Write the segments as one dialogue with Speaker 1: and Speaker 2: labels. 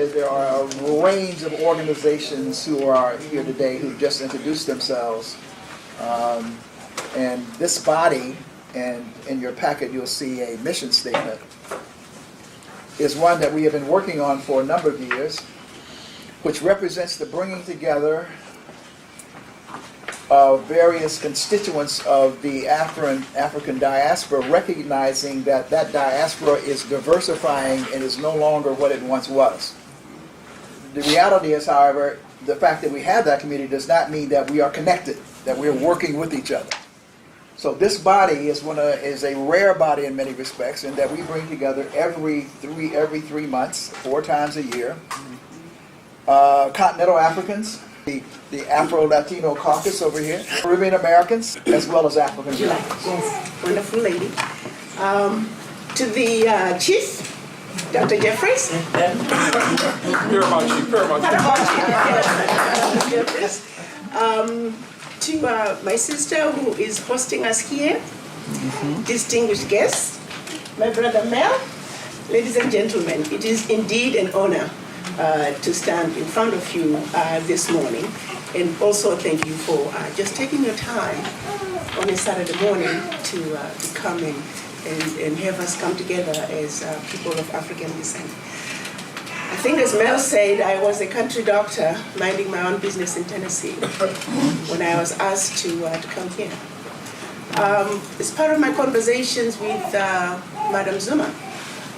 Speaker 1: There are a range of organizations who are here today who just introduced themselves. And this body, and in your packet you'll see a mission statement, is one that we have been working on for a number of years, which represents the bringing together of various constituents of the African diaspora, recognizing that that diaspora is diversifying and is no longer what it once was. The reality is, however, the fact that we have that community does not mean that we are connected, that we are working with each other. So this body is a rare body in many respects, in that we bring together every 3 months, 4 times a year, continental Africans, the Afro-Latino caucus over here, Caribbean Americans, as well as African Americans.
Speaker 2: Yes, wonderful lady. To the chief, Dr. Jeffries.
Speaker 3: Paramount Chief.
Speaker 2: To my sister who is hosting us here, distinguished guests, my brother Mel, ladies and gentlemen, it is indeed an honor to stand in front of you this morning, and also thank you for just taking your time on a Saturday morning to come in and have us come together as people of African descent. I think, as Mel said, I was a country doctor minding my own business in Tennessee when I was asked to come here. As part of my conversations with Madam Zuma,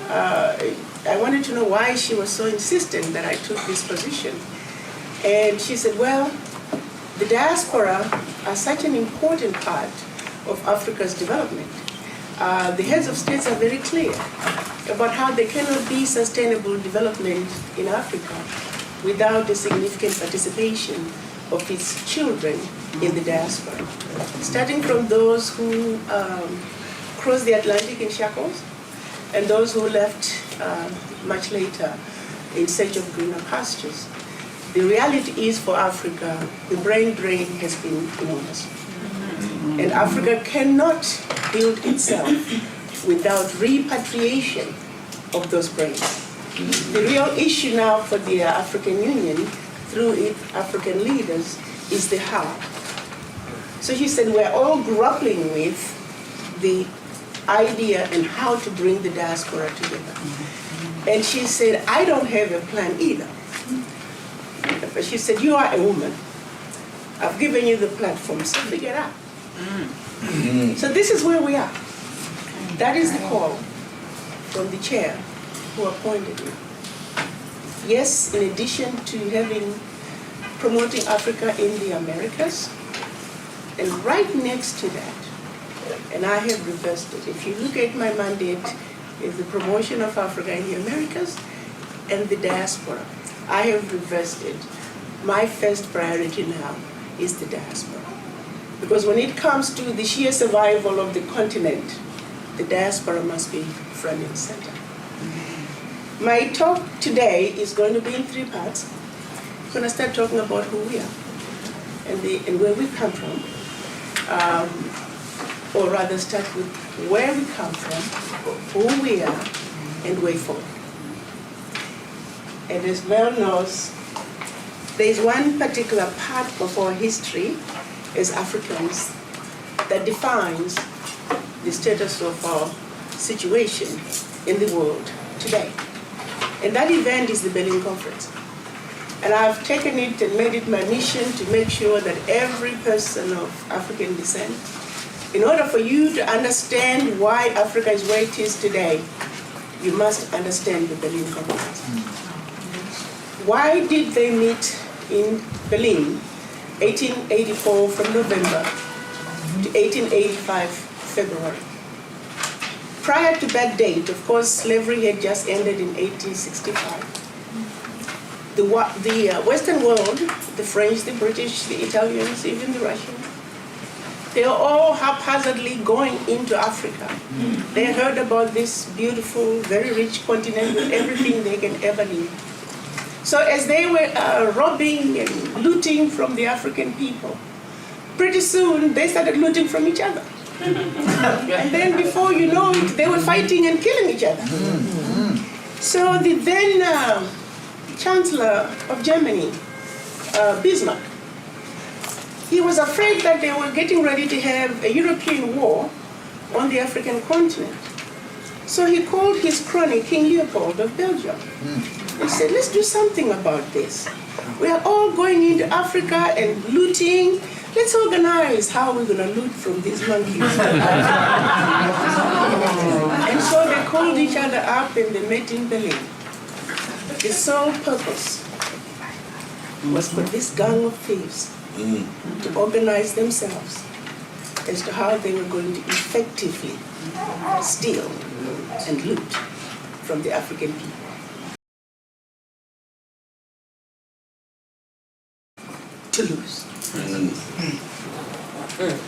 Speaker 2: I wanted to know why she was so insistent that I took this position. And she said, well, the diaspora are such an important part of Africa's development. The heads of states are very clear about how there cannot be sustainable development in Africa without the significant participation of its children in the diaspora. Starting from those who crossed the Atlantic in shackles, and those who left much later in search of greener pastures. The reality is, for Africa, the brain drain has been enormous. And Africa cannot build itself without repatriation of those brains. The real issue now for the African Union, through its African leaders, is the how. So she said, we're all grappling with the idea and how to bring the diaspora together. And she said, I don't have a plan either. But she said, you are a woman. I've given you the platform, so figure it out. So this is where we are. That is the call from the chair who appointed me. Yes, in addition to promoting Africa in the Americas, and right next to that, and I have reversed it. If you look at my mandate, is the promotion of Africa in the Americas and the diaspora. I have reversed it. My first priority now is the diaspora. Because when it comes to the sheer survival of the continent, the diaspora must be front and center. My talk today is going to be in 3 parts. I'm going to start talking about who we are and where we come from. Or rather start with where we come from, who we are, and way forward. And as Mel knows, there is one particular part of our history as Africans that defines the status of our situation in the world today. And that event is the Berlin Conference. And I've taken it and made it my mission to make sure that every person of African descent, in order for you to understand why Africa is where it is today, you must understand the Berlin Conference. Why did they meet in Berlin, 1884 from November to 1885 February? Prior to that date, of course, slavery had just ended in 1865. The Western world, the French, the British, the Italians, even the Russians, they are all haphazardly going into Africa. They heard about this beautiful, very rich continent with everything they can ever need. So as they were robbing and looting from the African people, pretty soon they started looting from each other. And then before you know it, they were fighting and killing each other. So the then Chancellor of Germany, Bismarck. He was afraid that they were getting ready to have a European war on the African continent. So he called his crony, King Leopold of Belgium. He said, let's do something about this. We are all going into Africa and looting. Let's organize how we're going to loot from these monkeys. And so they called each other up and they met in Berlin. The sole purpose was for this gang of thieves to organize themselves as to how they were going to effectively steal and loot from the African people. To lose.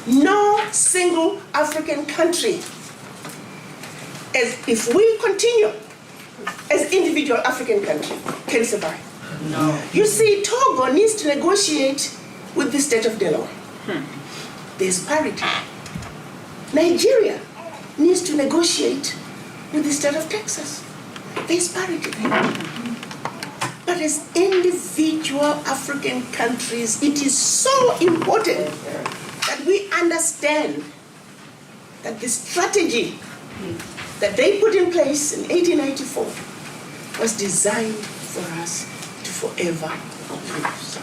Speaker 2: No single African country, as if we continue as individual African country, can survive. No. You see, Togo needs to negotiate with the state of Delaware. There's parity. Nigeria needs to negotiate with the state of Texas. There's parity. But as individual African countries, it is so important that we understand that the strategy that they put in place in 1894 was designed for us to forever lose.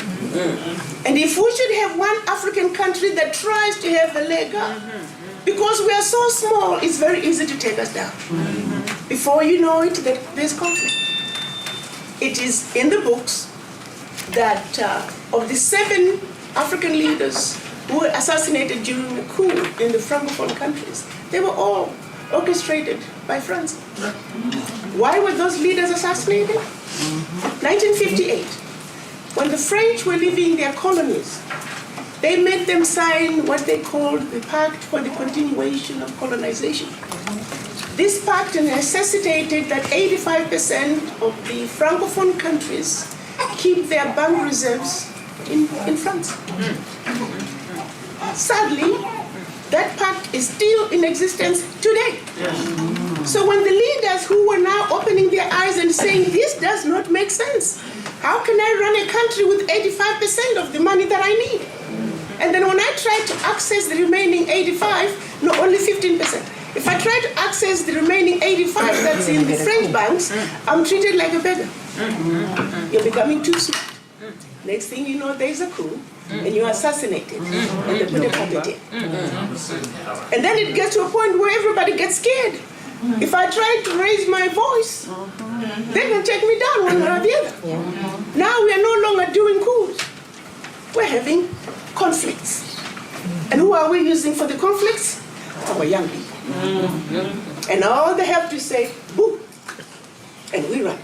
Speaker 2: And if we should have one African country that tries to have a leg up, because we are so small, it's very easy to take us down. Before you know it, there's conflict. It is in the books that of the 7 African leaders who were assassinated during the coup in the Francophone countries, they were all orchestrated by France. Why were those leaders assassinated? 1958, when the French were leaving their colonies, they made them sign what they called the Pact for the Continuation of Colonization. This pact necessitated that 85% of the Francophone countries keep their bank reserves in France. Sadly, that pact is still in existence today. So when the leaders who were now opening their eyes and saying, this does not make sense, how can I run a country with 85% of the money that I need? And then when I try to access the remaining 85, no, only 15%. If I try to access the remaining 85 that's in the French banks, I'm treated like a beggar. You're becoming too smart. Next thing you know, there's a coup, and you're assassinated, and they put a puppet in. And then it gets to a point where everybody gets scared. If I try to raise my voice, they can take me down one way or the other. Now we are no longer doing coups. We're having conflicts. And who are we using for the conflicts? Our young people. And all they have to say, boo, and we run.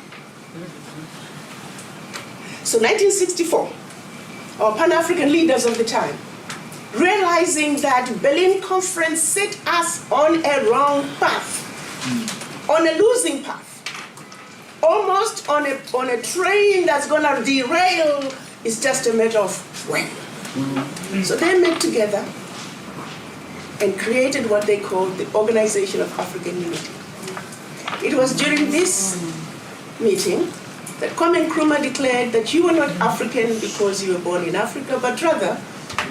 Speaker 2: So 1964, our Pan-African leaders of the time, realizing that Berlin Conference set us on a wrong path, on a losing path, almost on a train that's going to derail. It's just a matter of when. So they met together and created what they called the Organization of African Unity. It was during this meeting that Kwame Nkrumah declared that you are not African because you were born in Africa, but rather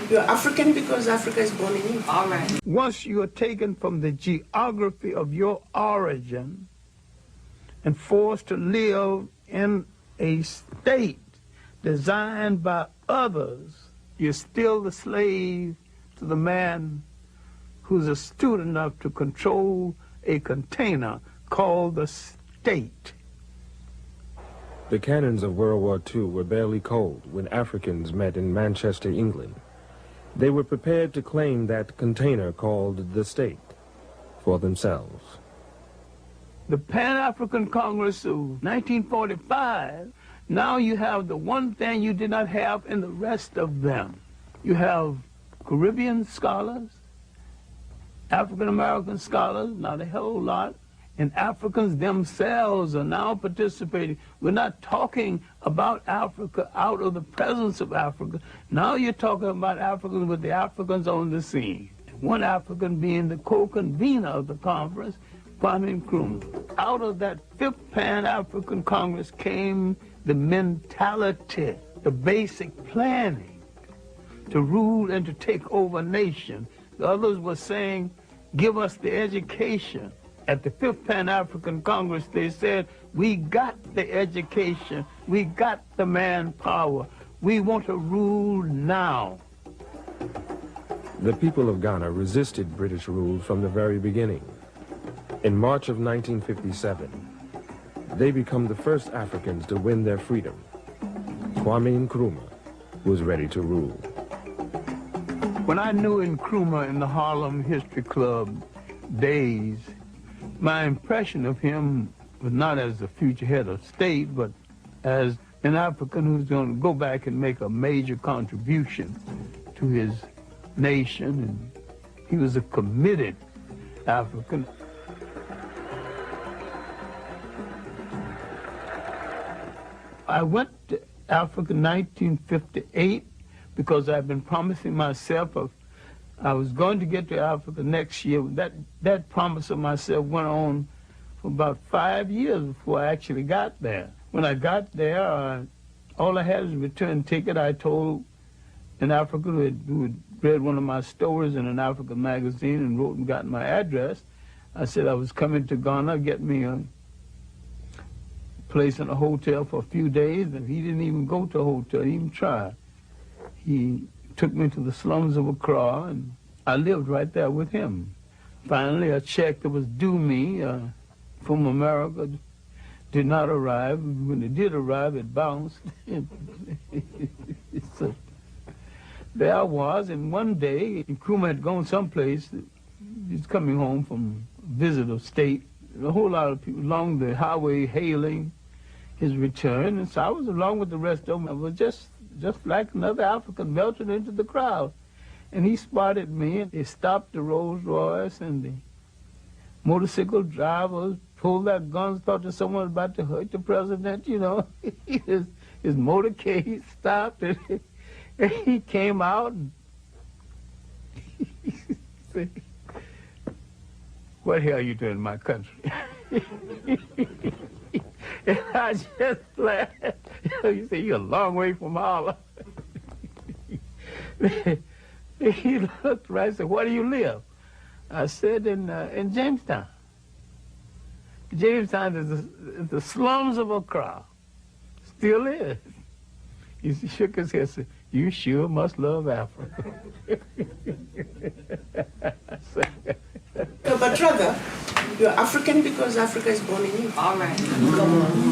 Speaker 2: you are African because Africa is born in you.
Speaker 4: All right.
Speaker 5: Once you are taken from the geography of your origin and forced to live in a state designed by others, you're still the slave to the man who's astute enough to control a container called the state.
Speaker 6: The cannons of World War II were barely cold when Africans met in Manchester, England. They were prepared to claim that container called the state for themselves.
Speaker 5: The Pan-African Congress of 1945, now you have the one thing you did not have in the rest of them. You have Caribbean scholars, African-American scholars, not a whole lot, and Africans themselves are now participating. We're not talking about Africa out of the presence of Africa. Now you're talking about Africans with the Africans on the scene. One African being the co-convener of the conference, Kwame Nkrumah. Out of that 5th Pan-African Congress came the mentality, the basic planning to rule and to take over a nation. The others were saying, give us the education. At the 5th Pan-African Congress, they said, we got the education, we got the manpower, we want to rule now.
Speaker 6: The people of Ghana resisted British rule from the very beginning. In March of 1957, they become the first Africans to win their freedom. Kwame Nkrumah was ready to rule.
Speaker 5: When I knew Nkrumah in the Harlem History Club days, my impression of him was not as the future head of state, but as an African who's going to go back and make a major contribution to his nation, and he was a committed African. I went to Africa in 1958 because I've been promising myself I was going to get to Africa next year. That promise of myself went on for about 5 years before I actually got there. When I got there, all I had was a return ticket. I told an African who had read one of my stories in an African magazine and wrote and got my address. I said I was coming to Ghana, get me a place in a hotel for a few days, and he didn't even go to a hotel, he didn't even try. He took me to the slums of Accra, and I lived right there with him. Finally, a check that was due me from America did not arrive. When it did arrive, it bounced. So there I was, and one day, Nkrumah had gone someplace. He's coming home from a visit of state. A whole lot of people along the highway hailing his return, and so I was along with the rest of them. I was just like another African melted into the crowd. And he spotted me, and they stopped the Rolls Royce, and the motorcycle drivers pulled their guns, thought that someone was about to hurt the president, you know. his motorcade stopped, and he came out, and he said, what the hell are you doing in my country? And I just laughed. You say, you're a long way from Harlem. He looked right and said, where do you live? I said, in Jamestown. Jamestown is the slums of Accra. Still is. He shook his head and said, you sure must love Africa.
Speaker 2: But rather, you're African because Africa is born in you.
Speaker 4: All right.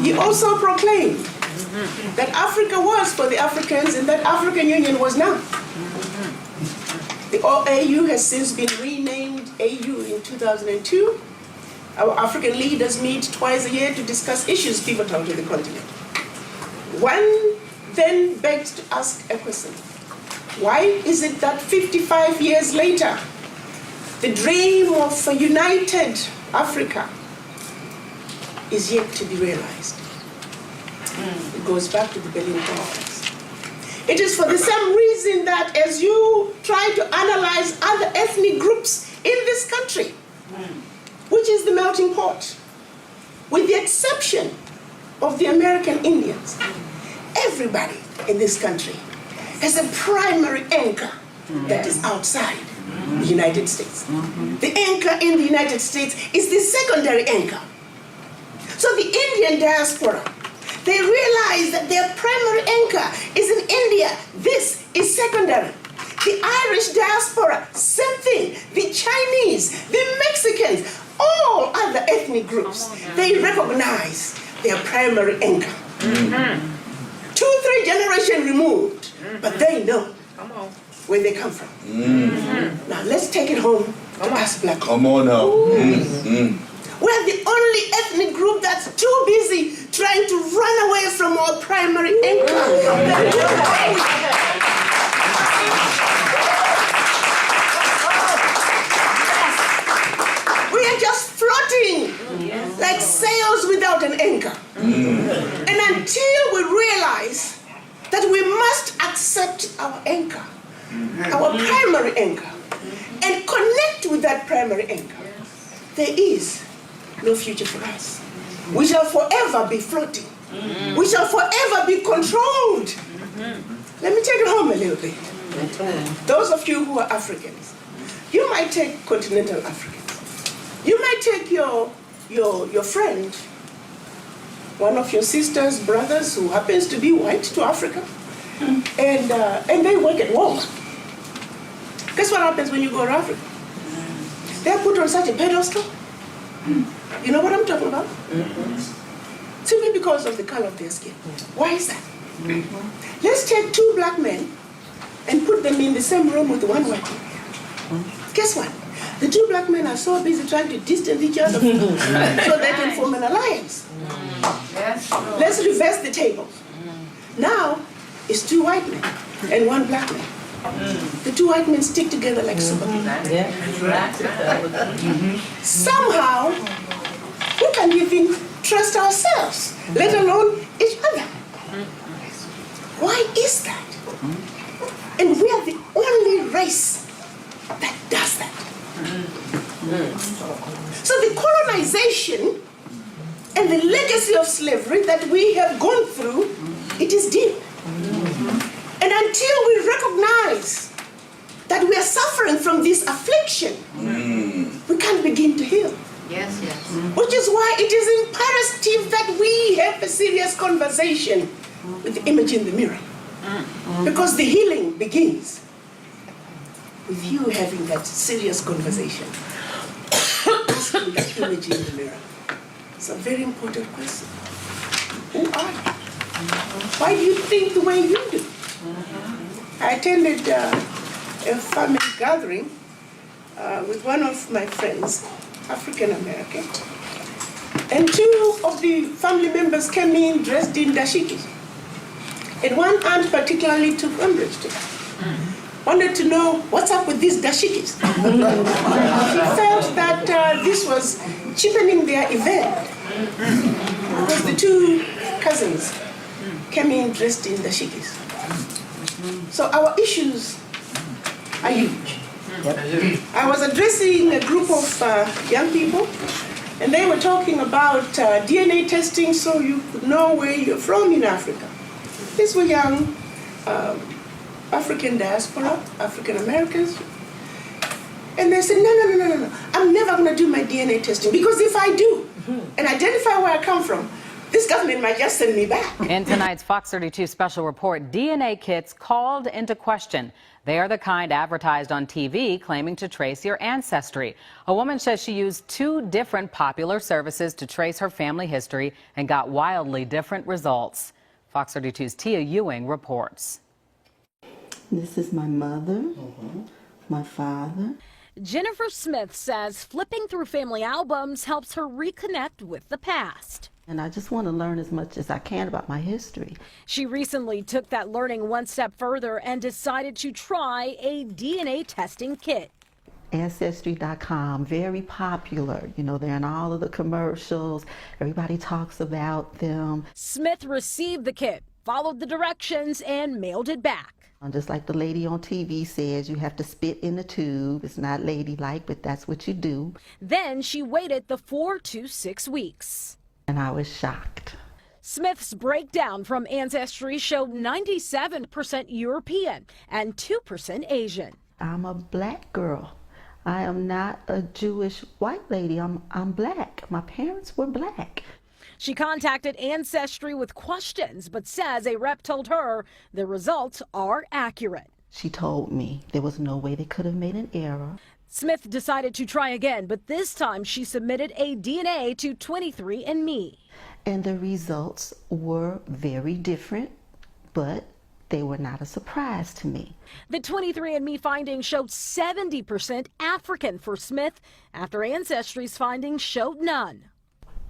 Speaker 2: He also proclaimed that Africa was for the Africans and that African Union was now. The AU has since been renamed AU in 2002. Our African leaders meet twice a year to discuss issues pivotal to the continent. One then begs to ask a question. Why is it that 55 years later, the dream of a united Africa is yet to be realized? It goes back to the Berlin Conference. It is for the same reason that as you try to analyze other ethnic groups in this country, which is the melting pot, with the exception of the American Indians, everybody in this country has a primary anchor that is outside the United States. The anchor in the United States is the secondary anchor. So the Indian diaspora, they realize that their primary anchor is in India. This is secondary. The Irish diaspora, same thing. The Chinese, the Mexicans, all other ethnic groups, they recognize their primary anchor. 2-3 generations removed, but they know where they come from. Now let's take it home to us black people.
Speaker 7: Come on now.
Speaker 2: We're the only ethnic group that's too busy trying to run away from our primary anchor. We are just floating like sails without an anchor. And until we realize that we must accept our anchor, our primary anchor, and connect with that primary anchor, there is no future for us. We shall forever be floating We shall forever be controlled. Let me take it home a little bit. Those of you who are Africans, you might take continental Africans. You might take your friend, one of your sisters, brothers who happens to be white to Africa, and they work at Walmart. Guess what happens when you go to Africa? They're put on such a pedestal. You know what I'm talking about? Simply because of the color of their skin. Why is that? Let's take two black men and put them in the same room with one white man. Guess what? The two black men are so busy trying to distance each other so they can form an alliance. Let's reverse the tables. Now, it's two white men and one black man. The two white men stick together like Superman. Somehow, we can't even trust ourselves, let alone each other. Why is that? And we are the only race that does that. So the colonization and the legacy of slavery that we have gone through, it is deep. And until we recognize that we are suffering from this affliction, we can't begin to heal.
Speaker 4: Yes.
Speaker 2: Which is why it is imperative that we have a serious conversation with the image in the mirror. Because the healing begins with you having that serious conversation. Asking that image in the mirror. It's a very important question. Who are you? Why do you think the way you do? I attended a family gathering with one of my friends, African-American, and two of the family members came in dressed in dashikis. And one aunt particularly took umbrage to that. Wanted to know what's up with these dashikis. She felt that this was cheapening their event because the two cousins came in dressed in dashikis. So our issues are huge. I was addressing a group of young people, and they were talking about DNA testing so you could know where you're from in Africa. These were young African diaspora, African-Americans. And they said, no, I'm never going to do my DNA testing, because if I do and identify where I come from, this government might just send me back.
Speaker 7: In tonight's Fox 32 special report, DNA kits called into question. They are the kind advertised on TV claiming to trace your ancestry. A woman says she used two different popular services to trace her family history and got wildly different results. Fox 32's Tia Ewing reports.
Speaker 8: This is my mother, my father.
Speaker 9: Jennifer Smith says flipping through family albums helps her reconnect with the past.
Speaker 8: And I just want to learn as much as I can about my history.
Speaker 9: She recently took that learning one step further and decided to try a DNA testing kit.
Speaker 8: Ancestry.com, very popular. You know, they're in all of the commercials. Everybody talks about them.
Speaker 9: Smith received the kit, followed the directions, and mailed it back.
Speaker 8: Just like the lady on TV says, you have to spit in the tube. It's not ladylike, but that's what you do.
Speaker 9: Then she waited the 4 to 6 weeks.
Speaker 8: And I was shocked.
Speaker 9: Smith's breakdown from Ancestry showed 97% European and 2% Asian.
Speaker 8: I'm a black girl. I am not a Jewish white lady. I'm black. My parents were black.
Speaker 9: She contacted Ancestry with questions, but says a rep told her the results are accurate.
Speaker 8: She told me there was no way they could have made an error.
Speaker 9: Smith decided to try again, but this time she submitted a DNA to 23andMe.
Speaker 8: And the results were very different, but they were not a surprise to me.
Speaker 9: The 23andMe findings showed 70% African for Smith, after Ancestry's findings showed none.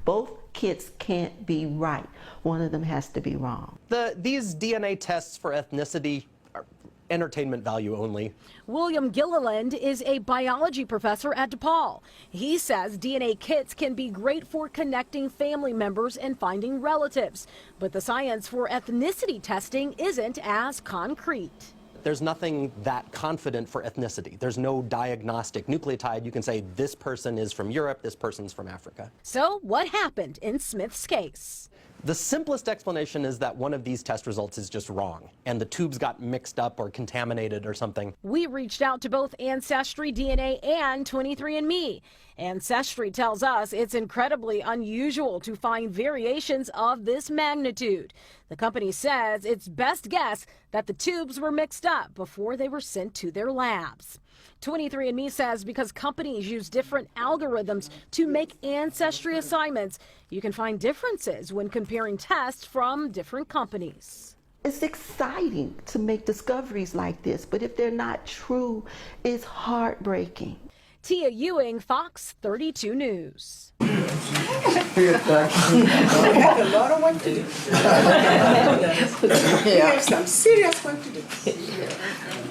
Speaker 8: Both kits can't be right. One of them has to be wrong.
Speaker 10: These DNA tests for ethnicity are entertainment value only.
Speaker 9: William Gilliland is a biology professor at DePaul. He says DNA kits can be great for connecting family members and finding relatives, but the science for ethnicity testing isn't as concrete.
Speaker 10: There's nothing that confident for ethnicity. There's no diagnostic nucleotide. You can say this person is from Europe, this person's from Africa.
Speaker 9: So what happened in Smith's case?
Speaker 10: The simplest explanation is that one of these test results is just wrong, and the tubes got mixed up or contaminated or something.
Speaker 9: We reached out to both Ancestry DNA and 23andMe. Ancestry tells us it's incredibly unusual to find variations of this magnitude. The company says it's best guess that the tubes were mixed up before they were sent to their labs. 23andMe says because companies use different algorithms to make ancestry assignments, you can find differences when comparing tests from different companies.
Speaker 8: It's exciting to make discoveries like this, but if they're not true, it's heartbreaking.
Speaker 9: Tia Ewing, Fox 32 News.
Speaker 2: We have a lot of work to do. We have some serious work to do.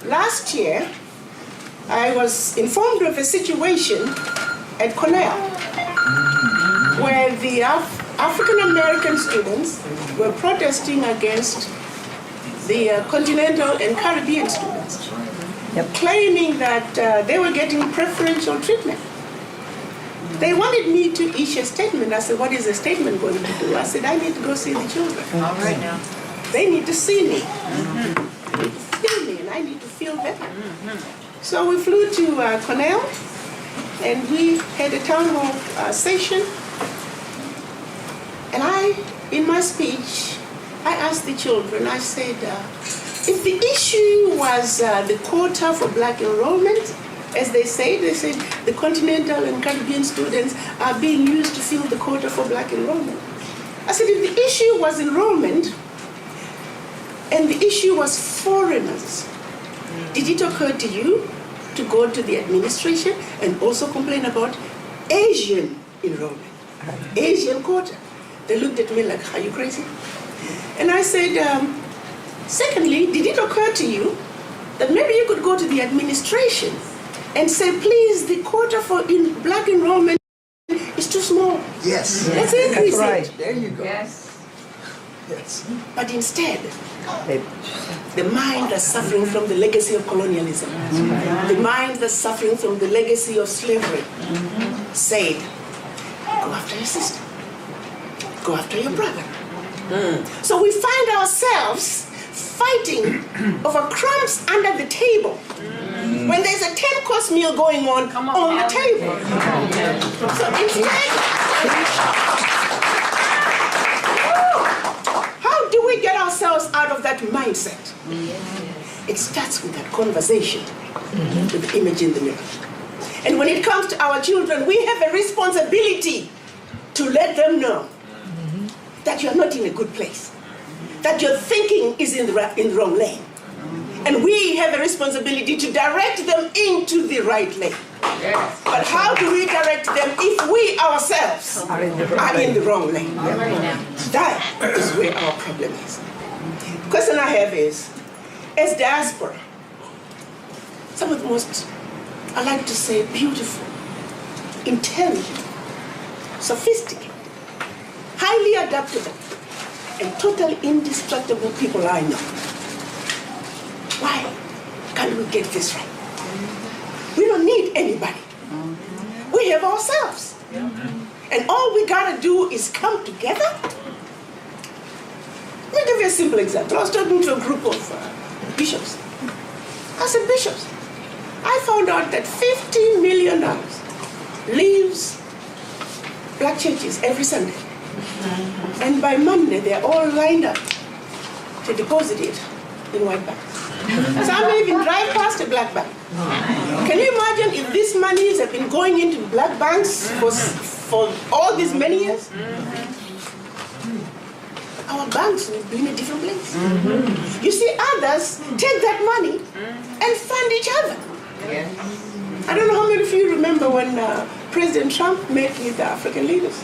Speaker 2: Last year, I was informed of a situation at Cornell where the African-American students were protesting against the continental and Caribbean students, claiming that they were getting preferential treatment. They wanted me to issue a statement. I said, what is the statement going to do? I said, I need to go see the children.
Speaker 4: All right now.
Speaker 2: They need to see me. They need to feel me, and I need to feel them. So we flew to Cornell, and we had a town hall session. And in my speech, I asked the children, I said, if the issue was the quota for black enrollment, as they said the continental and Caribbean students are being used to fill the quota for black enrollment. I said, if the issue was enrollment, and the issue was foreigners, did it occur to you to go to the administration and also complain about Asian enrollment, Asian quota? They looked at me like, are you crazy? And I said, secondly, did it occur to you that maybe you could go to the administration and say, please, the quota for black enrollment is too small.
Speaker 1: Yes.
Speaker 2: Let's increase it.
Speaker 1: There you go.
Speaker 4: Yes.
Speaker 1: Yes.
Speaker 2: But instead, the mind that's suffering from the legacy of colonialism, the mind that's suffering from the legacy of slavery, said, go after your sister, go after your brother. So we find ourselves fighting over crumbs under the table when there's a 10-course meal going on the table. So instead, how do we get ourselves out of that mindset? It starts with that conversation with the image in the mirror. And when it comes to our children, we have a responsibility to let them know that you're not in a good place, that your thinking is in the wrong lane. And we have a responsibility to direct them into the right lane. Yes. But how do we direct them if we ourselves are in the wrong lane? That is where our problem is. The question I have is, as diaspora, some of the most, I like to say, beautiful, intelligent, sophisticated, highly adaptable, and totally indestructible people I know. Why can't we get this right? We don't need anybody. We have ourselves. And all we gotta do is come together. Let me give you a simple example. I was talking to a group of bishops. I said, bishops, I found out that $50 million leaves black churches every Sunday. And by Monday, they're all lined up to deposit it in white bags. So I may even drive past a black bank. Can you imagine if these monies have been going into black banks for all these many years? Our banks will be in a different place. You see, others take that money and fund each other. I don't know how many of you remember when President Trump met with the African leaders.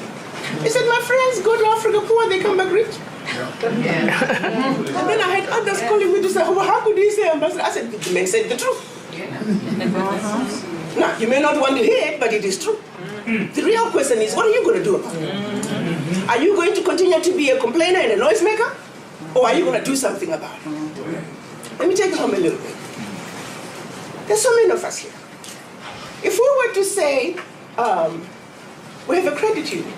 Speaker 2: He said, my friends go to Africa poor, they come back rich. And then I had others calling me to say, well, how could he say ambassador? I said, the man said the truth. Now, you may not want to hear it, but it is true. The real question is, what are you going to do about it? Are you going to continue to be a complainer and a noisemaker? Or are you going to do something about it? Let me take it home a little bit. There's so many of us here. If we were to say, we have a credit union,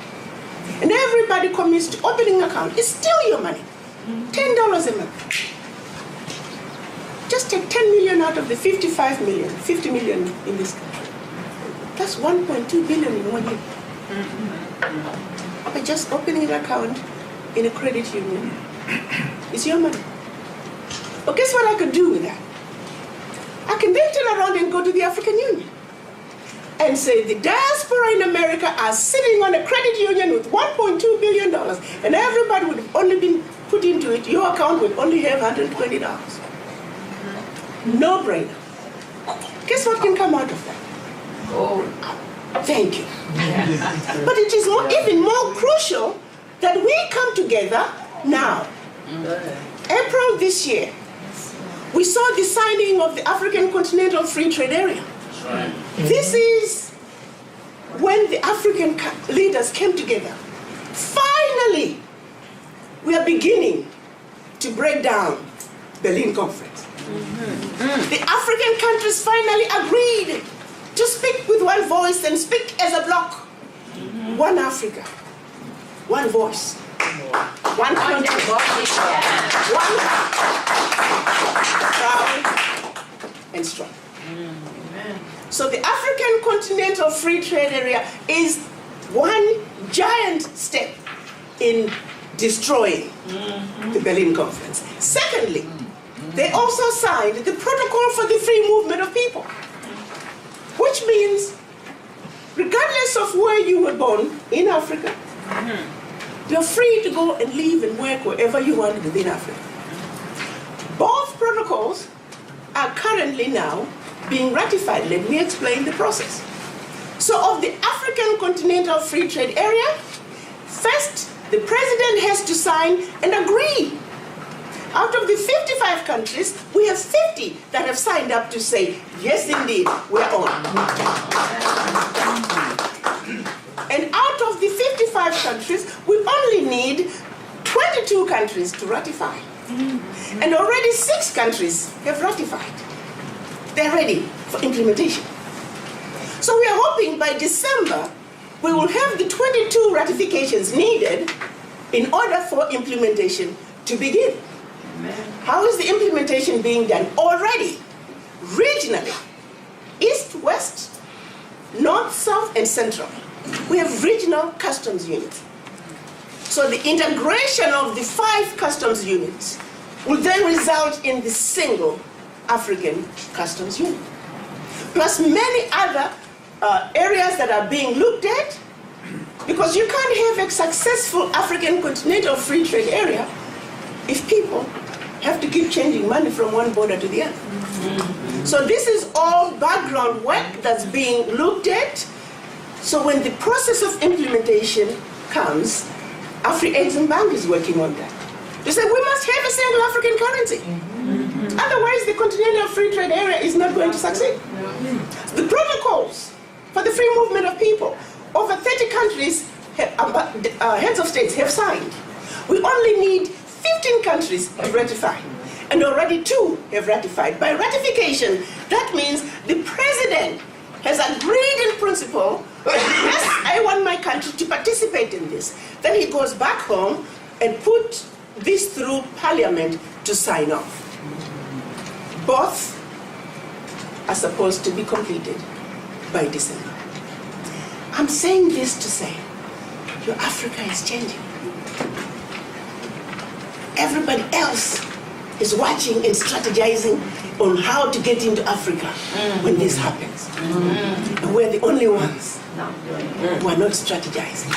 Speaker 2: and everybody commits to opening an account, it's still your money. $10 a month. Just take 10 million out of the 55 million, 50 million in this country. That's 1.2 billion in 1 year. By just opening an account in a credit union, it's your money. But guess what I could do with that? I can then turn around and go to the African Union and say the diaspora in America are sitting on a credit union with $1.2 billion, and everybody would have only been put into it, your account would only have $120. No brainer. Guess what can come out of that? Oh, thank you. But it is even more crucial that we come together now. April this year, we saw the signing of the African Continental Free Trade Area. This is when the African leaders came together. Finally, we are beginning to break down the Berlin Conference. The African countries finally agreed to speak with one voice and speak as a bloc. One Africa, one voice, one country, one proud and strong. So the African Continental Free Trade Area is one giant step in destroying the Berlin Conference. Secondly, they also signed the Protocol for the Free Movement of People, which means regardless of where you were born in Africa, you're free to go and live and work wherever you want within Africa. Both protocols are currently now being ratified. Let me explain the process. So of the African Continental Free Trade Area, first the president has to sign and agree. Out of the 55 countries, we have 50 that have signed up to say, yes indeed, we're on. And out of the 55 countries, we only need 22 countries to ratify. And already 6 countries have ratified. They're ready for implementation. So we are hoping by December, we will have the 22 ratifications needed in order for implementation to begin. How is the implementation being done? Already, regionally, east, west, north, south, and central, we have regional customs units. So the integration of the 5 customs units will then result in the single African customs unit. Plus many other areas that are being looked at, because you can't have a successful African Continental Free Trade Area if people have to keep changing money from one border to the other. So this is all background work that's being looked at. So when the process of implementation comes, Afri-Exim Bank is working on that. They say we must have a single African currency. Otherwise the Continental Free Trade Area is not going to succeed. The protocols for the free movement of people, over 30 countries, heads of states have signed. We only need 15 countries to ratify, and already 2 have ratified. By ratification, that means the president has agreed in principle, yes, I want my country to participate in this. Then he goes back home and put this through parliament to sign off. Both are supposed to be completed by December. I'm saying this to say, your Africa is changing. Everybody else is watching and strategizing on how to get into Africa when this happens. And we're the only ones who are not strategizing.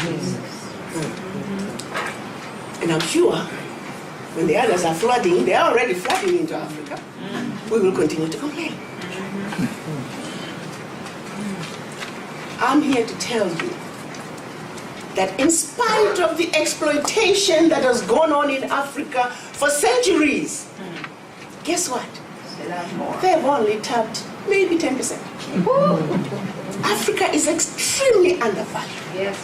Speaker 2: And I'm sure when the others are flooding, they are already flooding into Africa, we will continue to complain. I'm here to tell you that in spite of the exploitation that has gone on in Africa for centuries, guess what? They've only tapped maybe 10%. Africa is extremely undervalued.
Speaker 4: Yes.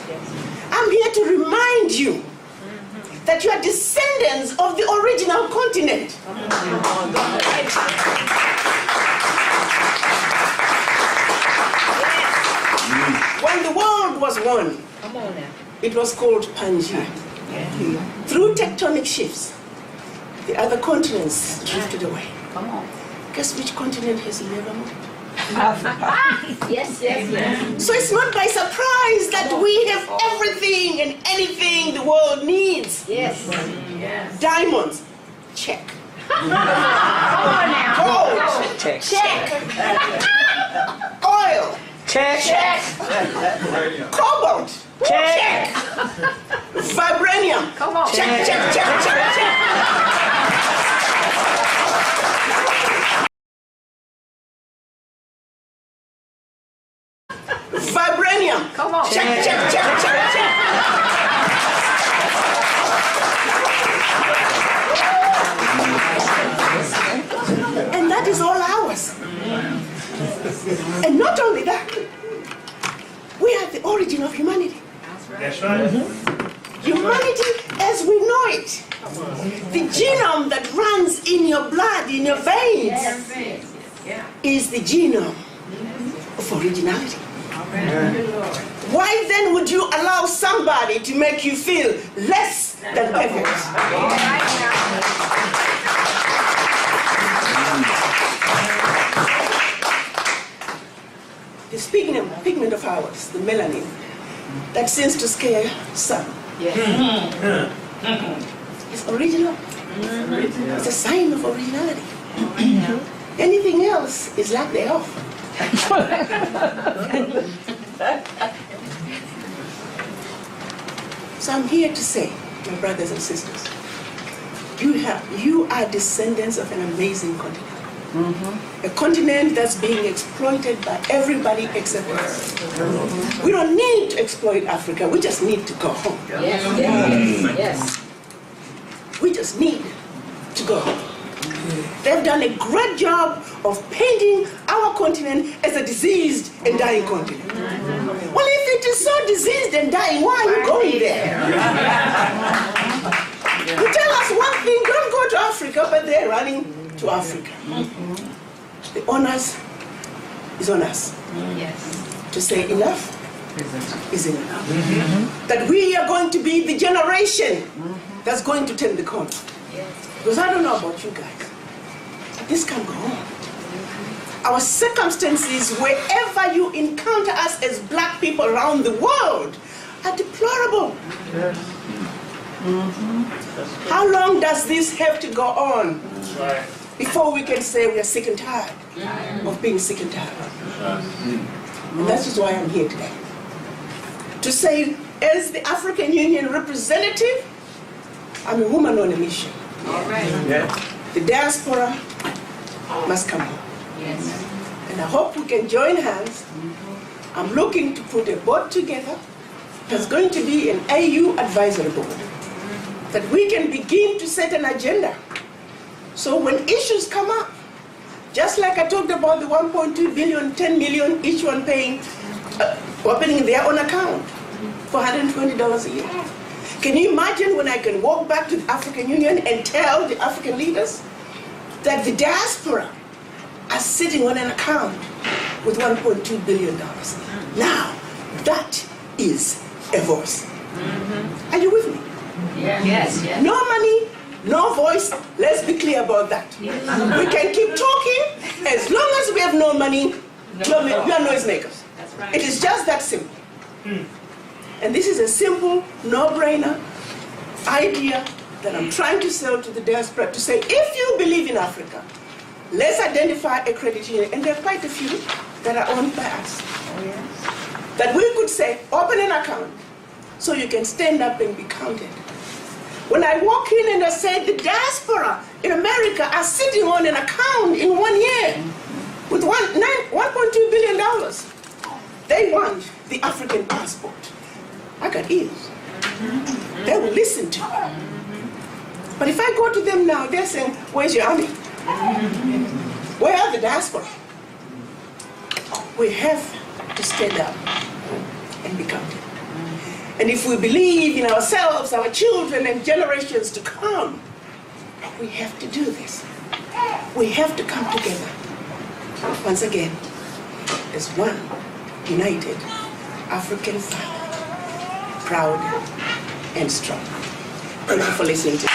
Speaker 2: I'm here to remind you that you are descendants of the original continent. When the world was one, it was called Pangaea. Through tectonic shifts, the other continents drifted away.
Speaker 4: Come on.
Speaker 2: Guess which continent has never moved?
Speaker 4: Yes, yes, yes.
Speaker 2: So it's not by surprise that we have everything and anything the world needs.
Speaker 4: Yes.
Speaker 2: Diamonds, check.
Speaker 4: Come on now.
Speaker 2: Gold,
Speaker 4: Check.
Speaker 2: oil,
Speaker 4: Check.
Speaker 2: cobalt, check. Vibranium,
Speaker 4: Come on.
Speaker 2: check. Vibranium,
Speaker 4: Come on.
Speaker 2: check. And that is all ours. And not only that, we are the origin of humanity.
Speaker 5: That's right.
Speaker 2: Humanity as we know it. The genome that runs in your blood, in your veins, is the genome of originality. Why then would you allow somebody to make you feel less than perfect? The pigment of ours, the melanin, that seems to scare some. It's original. It's a sign of originality. Anything else is lack thereof. So I'm here to say, my brothers and sisters, you are descendants of an amazing continent. A continent that's being exploited by everybody except us. We don't need to exploit Africa, we just need to go home.
Speaker 4: Yes.
Speaker 2: We just need to go home. They've done a great job of painting our continent as a diseased and dying continent. Well, if it is so diseased and dying, why are you going there? You tell us one thing, don't go to Africa, but they're running to Africa. The onus is on us to say enough is enough. That we are going to be the generation that's going to turn the corner. Because I don't know about you guys, but this can go on. Our circumstances, wherever you encounter us as black people around the world, are deplorable. How long does this have to go on before we can say we are sick and tired of being sick and tired? And that is why I'm here today. To say, as the African Union representative, I'm a woman on a mission. The diaspora must come home. And I hope we can join hands. I'm looking to put a board together that's going to be an AU advisory board, that we can begin to set an agenda. So when issues come up, just like I talked about the 1.2 billion, 10 million, each one paying, opening their own account for $120 a year. Can you imagine when I can walk back to the African Union and tell the African leaders that the diaspora are sitting on an account with $1.2 billion? Now, that is a voice. Are you with me?
Speaker 4: Yes.
Speaker 2: No money, no voice. Let's be clear about that. We can keep talking as long as we have no money. We are noisemakers. It is just that simple. And this is a simple, no-brainer idea that I'm trying to sell to the diaspora to say, if you believe in Africa, let's identify a credit union, and there are quite a few that are owned by us. That we could say, open an account so you can stand up and be counted. When I walk in and I say the diaspora in America are sitting on an account in 1 year with $1.2 billion, they want the African passport. I got ears. They will listen to me. But if I go to them now, they're saying, where's your army? Where are the diaspora? We have to stand up and be counted. And if we believe in ourselves, our children, and generations to come, we have to do this. We have to come together once again as one united African family. proud and strong. Thank you for listening to me.